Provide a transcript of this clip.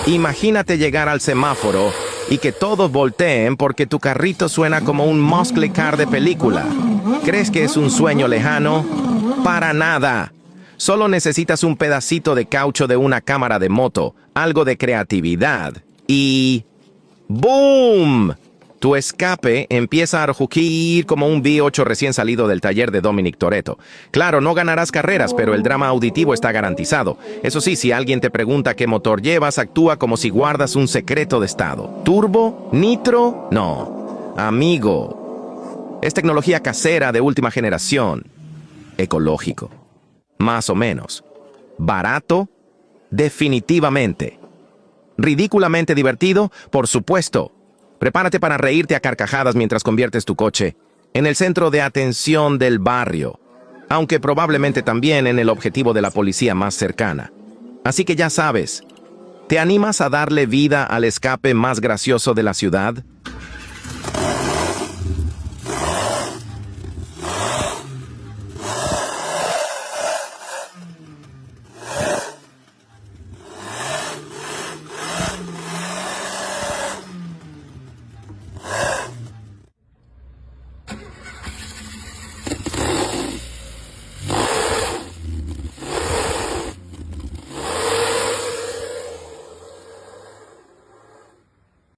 Imagínate llegar al semáforo y que todos volteen porque tu carrito suena como un muscle car de película. ¿Crees que es un sueño lejano? Para nada. Solo necesitas un pedacito de caucho de una cámara de moto, algo de creatividad y... ¡boom! Tu escape empieza a rugir como un V8 recién salido del taller de Dominic Toretto. Claro, no ganarás carreras, pero el drama auditivo está garantizado. Eso sí, si alguien te pregunta qué motor llevas, actúa como si guardas un secreto de estado. ¿Turbo? ¿Nitro? No. Amigo, es tecnología casera de última generación. Ecológico. Más o menos. ¿Barato? Definitivamente. ¿Ridículamente divertido? Por supuesto. Prepárate para reírte a carcajadas mientras conviertes tu coche en el centro de atención del barrio, aunque probablemente también en el objetivo de la policía más cercana. Así que ya sabes, ¿te animas a darle vida al escape más gracioso de la ciudad?